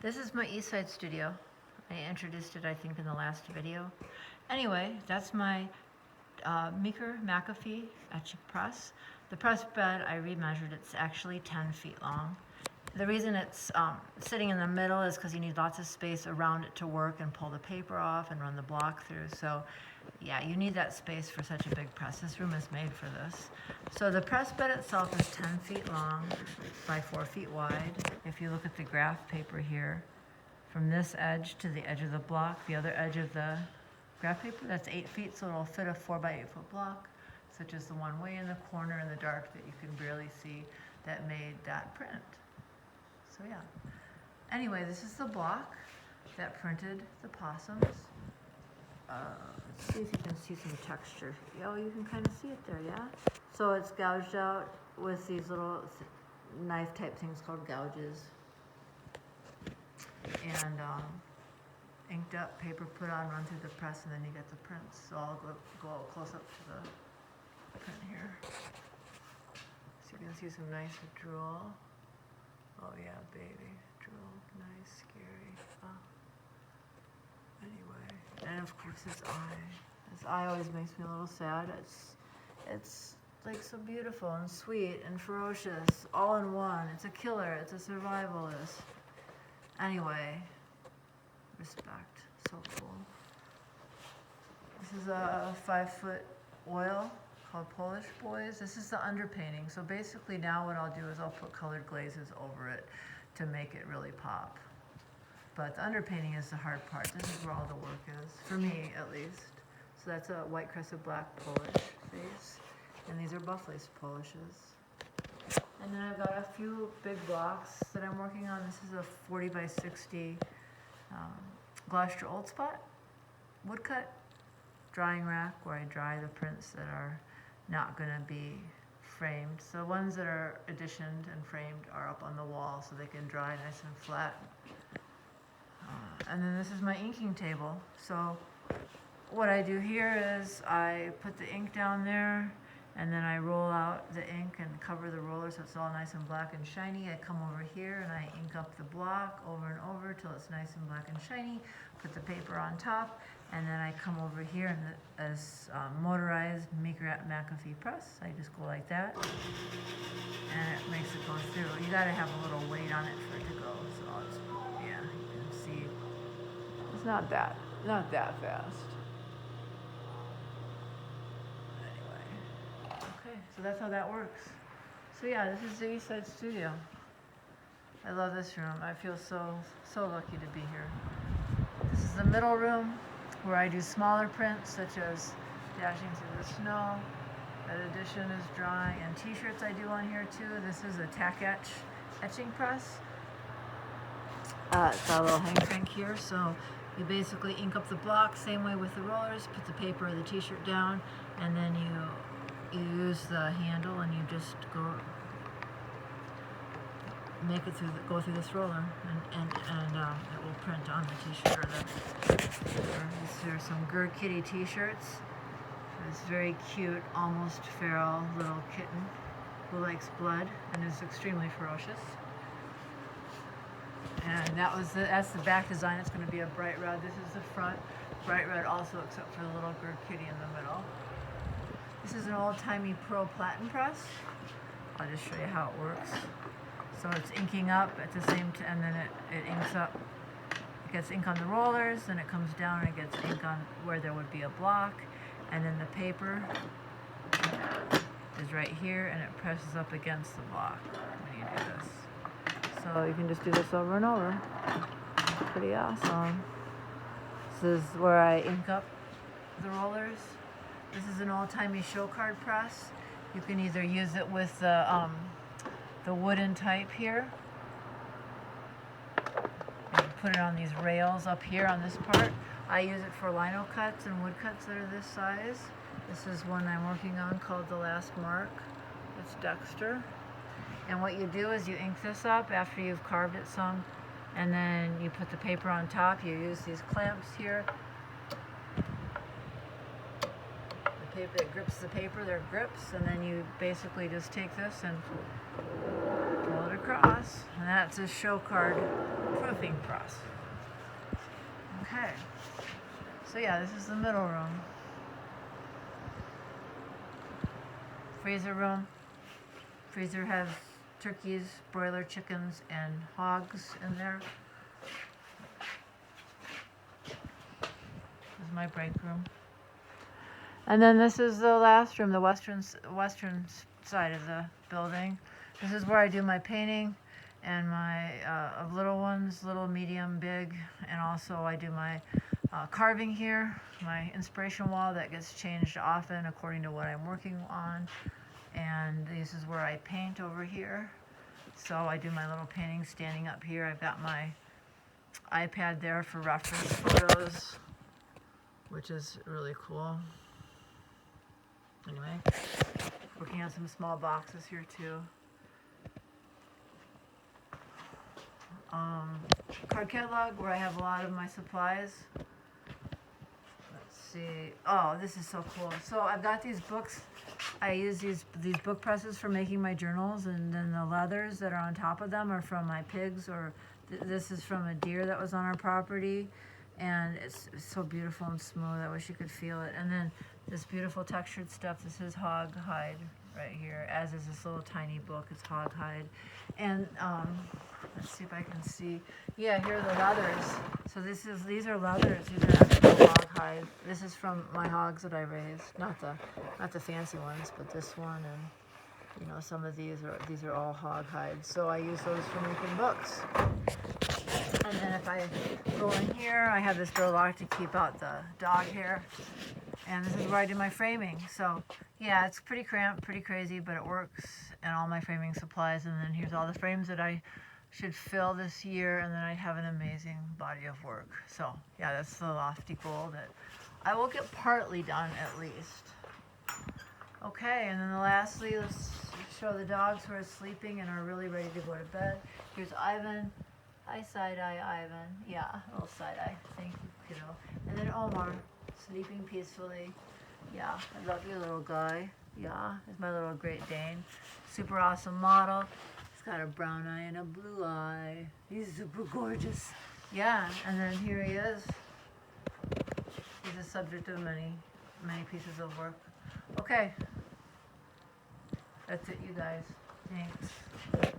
This is my Eastside studio. I introduced it, I think, in the last video. Anyway, that's my Meeker McAfee etching press. The press bed, I remeasured, it's actually 10 feet long. The reason it's sitting in the middle is because you need lots of space around it to work and pull the paper off and run the block through. So yeah, you need that space for such a big press. This room is made for this. So the press bed itself is 10 feet long by 4 feet wide. If you look at the graph paper here, from this edge to the edge of the block, the other edge of the graph paper, that's 8 feet, so it'll fit a 4 by 8 foot block, such as the one way in the corner in the dark that you can barely see that made that print. So yeah. Anyway, this is the block that printed the possums. Let's see if you can see some texture. Oh, you can kind of see it there, yeah? So it's gouged out with these little knife type things called gouges. And inked up, paper put on, run through the press, and then you get the prints. So I'll go close up to the print here. So you can see some nice drool. Oh yeah, baby, drool, nice, scary. Anyway, and of course his eye. His eye always makes me a little sad. It's like so beautiful and sweet and ferocious, all in one. It's a killer. It's a survivalist. Anyway, respect, so cool. This is a 5-foot oil called Polish Boys. This is the underpainting. So basically now what I'll do is I'll put colored glazes over it to make it really pop. But the underpainting is the hard part. This is where all the work is, for me at least. So that's a white crested black Polish face. And these are buff lace Polishes. And then I've got a few big blocks that I'm working on. This is a 40 by 60 Gloucester Old Spot woodcut drying rack where I dry the prints that are not going to be framed. So ones that are editioned and framed are up on the wall so they can dry nice and flat. And then this is my inking table. So what I do here is I put the ink down there, and then I roll out the ink and cover the roller so it's all nice and black and shiny. I come over here and I ink up the block over and over till it's nice and black and shiny. Put the paper on top, and then I come over here and as motorized Meeker McAfee press. I just go like that, and it makes it go through. You gotta have a little weight on it for it to go. So I'll just, yeah, you can see. It's not that fast. So that's how that works. So yeah, this is the Eastside studio. I love this room. I feel so lucky to be here. This is the middle room where I do smaller prints such as Dashing Through the Snow. That edition is drawing, and t-shirts I do on here too. This is a tack etch etching press. It's got a little hang crank here, so you basically ink up the block same way with the rollers, put the paper or the t-shirt down, and then you use the handle and you just make it go through this roller, and it will print on the t-shirt. These are some Gur Kitty t-shirts. This very cute, almost feral little kitten who likes blood and is extremely ferocious. And that's the back design. It's going to be a bright red. This is the front, bright red also, except for the little Gur Kitty in the middle. This is an old-timey pearl platen press. I'll just show you how it works. So it's inking up at the same time, and then it inks up. It gets ink on the rollers, then it comes down and it gets ink on where there would be a block, and then the paper is right here, and it presses up against the block when you do this. So you can just do this over and over. Pretty awesome. This is where I ink up the rollers. This is an old-timey show card press. You can either use it with the wooden type here. And put it on these rails up here on this part. I use it for lino cuts and wood cuts that are this size. This is one I'm working on called The Last Mark. It's Dexter. And what you do is you ink this up after you've carved it some, and then you put the paper on top. You use these clamps here. Paper that grips the paper, they're grips, and then you basically just take this and pull it across. across, and that's a show card proofing press. Okay, so yeah, this is the middle room. Freezer room. Freezer has turkeys, broiler chickens, and hogs in there. This is my break room. And then this is the last room, the western side of the building. This is where I do my painting and my of little ones, little, medium, big, and also I do my carving here, my inspiration wall that gets changed often according to what I'm working on. And this is where I paint over here. So I do my little painting standing up here. I've got my iPad there for reference photos, which is really cool. Anyway, working on some small boxes here too. Card catalog where I have a lot of my supplies. Let's see. Oh, this is so cool. So I've got these books. I use these book presses for making my journals, and then the leathers that are on top of them are from my pigs, or this is from a deer that was on our property, and it's so beautiful and smooth. I wish you could feel it. And then this beautiful textured stuff. This is hog hide right here, as is this little tiny book. It's hog hide. And let's see if I can see. Yeah, here are the leathers. So these are leathers. These are actual hog hide. This is from my hogs that I raised. Not the fancy ones, but this one, and some of these are all hog hide. So I use those for making books. And then if I go in here, I have this door lock to keep out the dog hair. And this is where I do my framing. So yeah, it's pretty cramped, pretty crazy, but it works. And all my framing supplies. And then here's all the frames that I should fill this year. And then I have an amazing body of work. So yeah, that's the lofty goal that I will get partly done at least. Okay, and then lastly, let's show the dogs who are sleeping and are really ready to go to bed. Here's Ivan. Hi, Side-Eye Ivan. Yeah, little Side-Eye. Thank you, kiddo. And then Omar, sleeping peacefully. Yeah, I love you, little guy. Yeah, it's my little Great Dane. Super awesome model. He's got a brown eye and a blue eye. He's super gorgeous. Yeah, and then here he is. He's the subject of many pieces of work. Okay. That's it, you guys. Thanks.